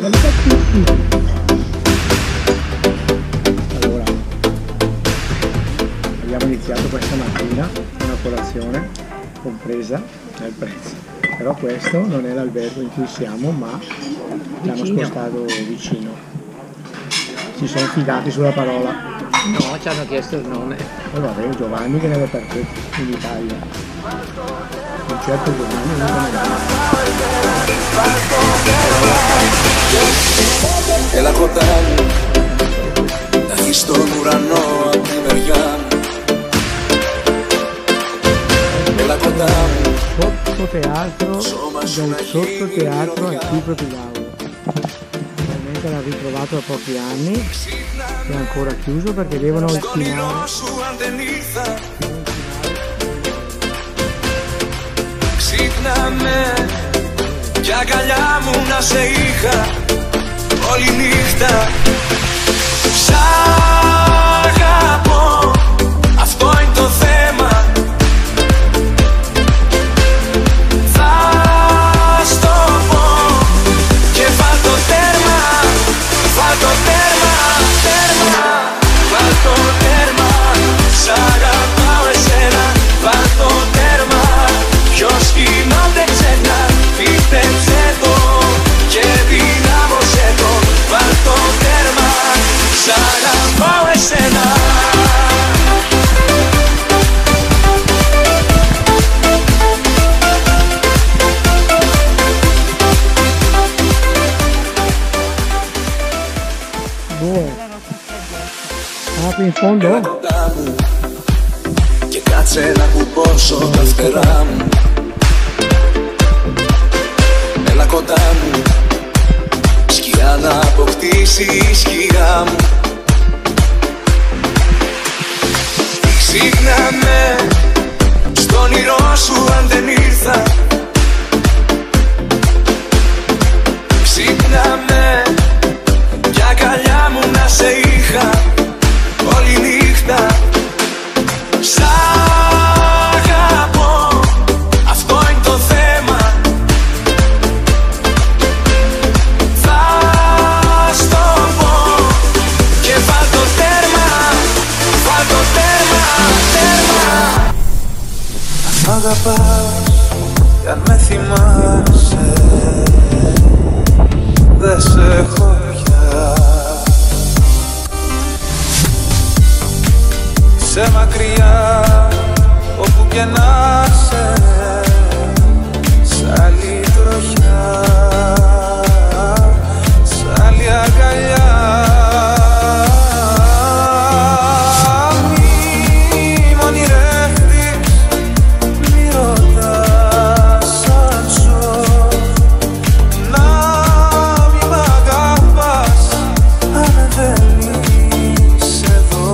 Allora, abbiamo iniziato questa mattina una colazione compresa nel prezzo, però questo non è l'albergo in cui siamo, ma l'hanno spostato vicino. Si sono fidati sulla parola. No, ci hanno chiesto il nome. E vabbè, Giovanni che ne aveva perfetto in Italia. Un certo Giovanni non Έλα κοντά μου, να δεις τον ουρανό απ' τη μεριά μου. Έλα κοντά μου, sottoteatro del sottoteatro Archivio di Lauro. Finalmente l'ha ritrovato da pochi anni, è ancora chiuso perché devono ultimare. Ξύπναμε κι αγκαλιά μου να σε είχα όλη νύχτα. Σ' αγαπώ, αυτό είναι το θέμα. Θα στο πω και βάλ' το τέρμα, βάλ' το τέρμα, τέρμα. Βάλ' το τέρμα, σ' αγαπάω εσένα. Βάλ' το τέρμα, ποιος γινόται ξένα. Πίστεψε το και δυνάμωσέ το. Βάλ' το τέρμα, σ' αγαπάω εσένα. Apri in fondo? Και κάτσε να κουμπώσω τα φτερά μου. Έλα κοντά μου, σκιά να αποκτήσει η σκιά μου. Ξύπναμε, στον όνειρό σου αν δεν ήρθα. Ξύπναμε, κι αγκαλιά μου να σε είχα όλη νύχτα. Σ' αγαπώ, αυτό είναι το θέμα. Θα στο πω και βάλ' το τέρμα, βάλ' το τέρμα, τέρμα. Αν μ' αγαπάς κι αν με θυμάσαι, δεν σε έχω πια. Σε μακριά, όπου και να σε, σ' άλλη τροχιά, σ' άλλη αγκαλιά. Μη μ' ονειρεύτης, μη ρωτάς αν ζω. Να μη μ' αγαπάς, αν δεν είσαι εδώ.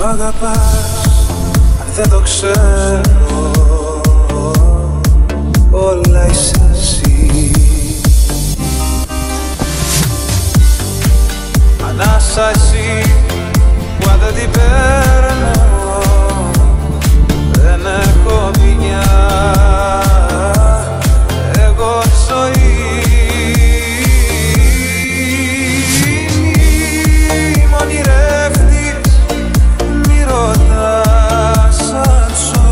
Μ' αγαπάς, αν δεν το ξέρω, όλα είσαι εσύ. Ανάσα εσύ, που αν δεν την παίρνω, δεν έχω ποινιά. Εγώ ζωή. Μη μ' ονειρεύτης, μη ρωτάς αν ζω.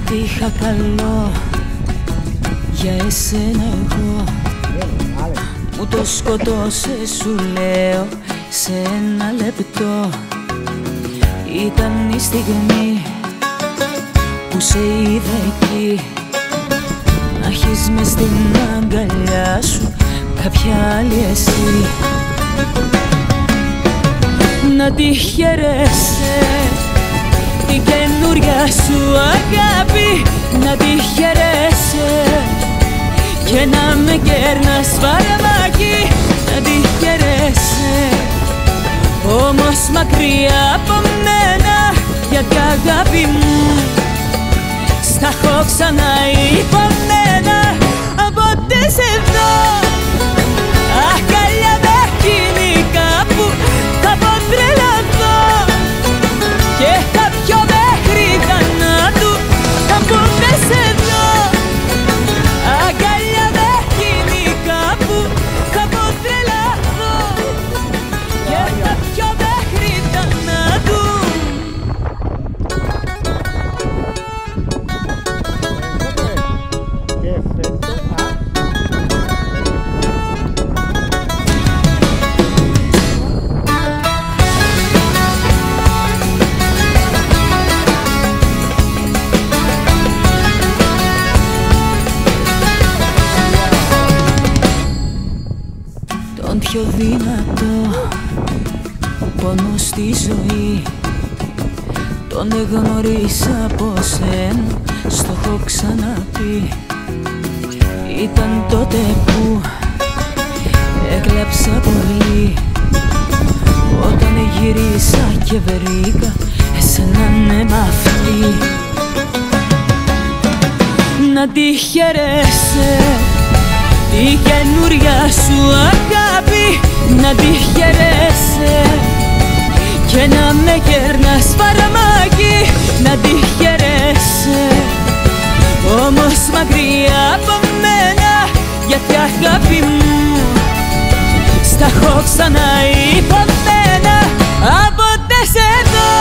Ό,τι είχα καλό για εσένα εγώ μου το σκοτώσες, σου λέω, σε ένα λεπτό. Ήταν η στιγμή που σε είδα εκεί, να έχεις μες στην αγκαλιά σου κάποια άλλη εσύ. Να τη χαιρέσαι την καινούρια σου αγάπη, να τη χαιρέσαι και να με κέρνας φαρμάκι, να τη χαιρέσαι. Όμως μακριά από μένα, γιατί αγάπη μου στα έχω ξανά υπομένα. Από τε σε δω αγκαλιά με χημικά που θα πω τρελαθώ και θα πιω μέχρι θανάτου. Από τε σε δω αγκαλιά με χημικά που θα πω τρελαθώ και θα πιω μέχρι θανάτου. Τον πιο δυνατό πόνο στη ζωή τον εγνωρίσα από σένα, στο έχω ξαναπεί. Ήταν τότε που έκλαψα πολύ, όταν γυρίσα και βρήκα εσένα ναι μ' αυτή. Να τη χαιρέσαι η καινούρια σου αγάπη, να τη χαιρέσαι και να με κέρνας φαρμάκι, να τη χαιρέσαι. Όμως μακριά από μένα, γιατί αγάπη μου στα έχω ξανά υπομένα. Από τε σε δω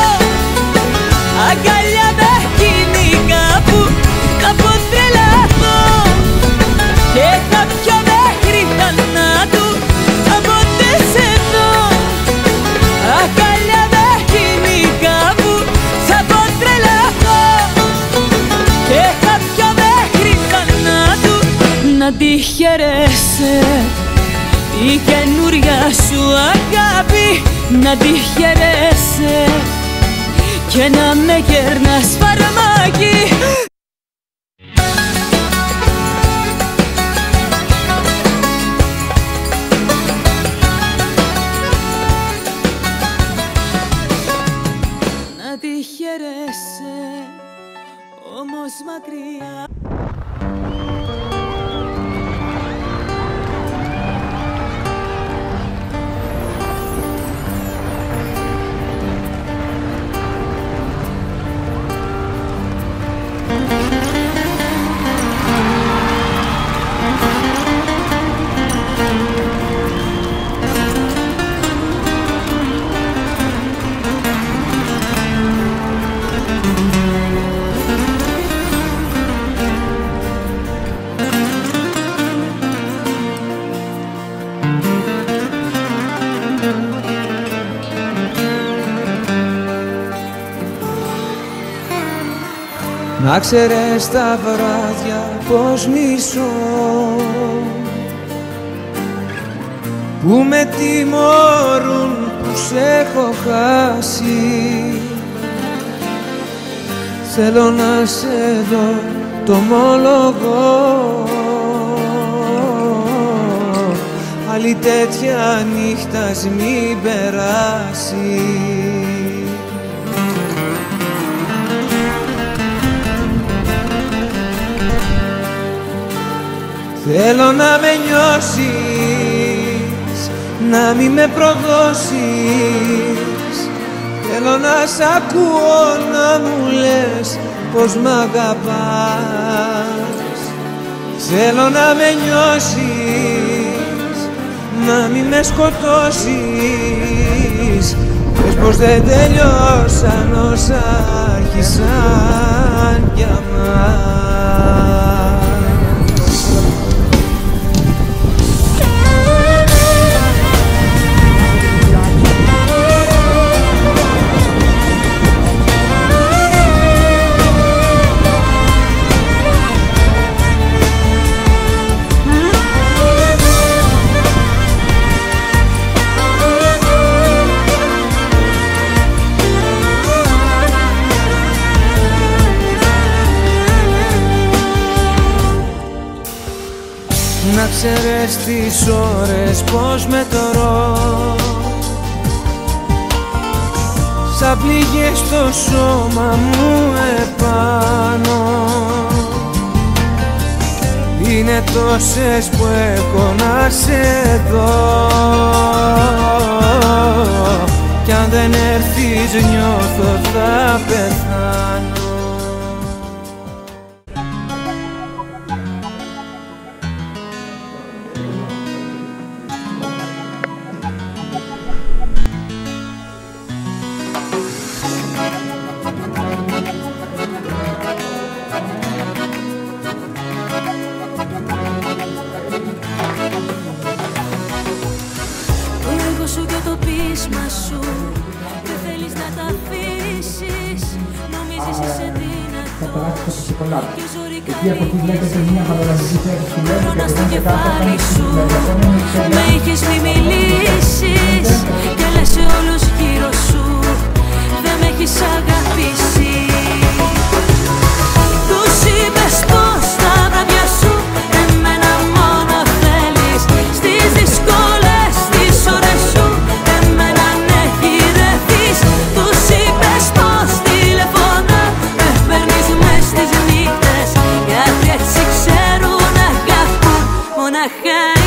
αγκαλιά με χημικά που θα πω τρελαθώ και θα πιω μέχρι θανάτου. Από τε σε δω αγκαλιά με χημικά που θα πω τρελαθώ και θα πιω μέχρι θανάτου. Να τη χαιρέσαι η καινούρια σου αγάπη, να τη χαιρέσαι και να με κέρνας φαρμάκι. Να τη χαιρέσαι, όμως μακριά. Να ξέρεις τα βράδια πως μισώ, που με τιμωρούν που σε έχω χάσει. Θέλω να σε δω, το ομολογώ, άλλη τέτοια νύχτα μην περάσει. Θέλω να με νιώσεις, να μη με προδώσεις. Θέλω να σ' ακούω να μου λες πως μ' αγαπάς. Θέλω να με νιώσεις, να μη με σκοτώσεις. Πες πως δεν τελειώσαν όσα άρχισαν για μας. Να ξέρεις τις ώρες πως μετρώ, σαν πληγές στο σώμα μου επάνω. Είναι τόσες που έχω να σε δω, κι αν δεν έρθεις νιώθω θα πεθάνω. Σου και το πείσμα σου δεν θέλεις να τα αφήσεις. Νομίζεις είσαι δυνατός και ζωρικά Μόνα στο κεφάλι σου με είχες μη μιλήσεις και λες σε όλους γύρω σου δεν με έχεις αγαπήσει. Τους είπες πως τα βράδια σου εμένα μόνο θέλεις, στις δύσκολες τις ώρες σου εμένα ναι γυρεύεις. Τους είπες πως τηλεφωνά με παίρνεις μες στις νύχτες, γιατί έτσι ξέρουν να αγαπούν μοναχά.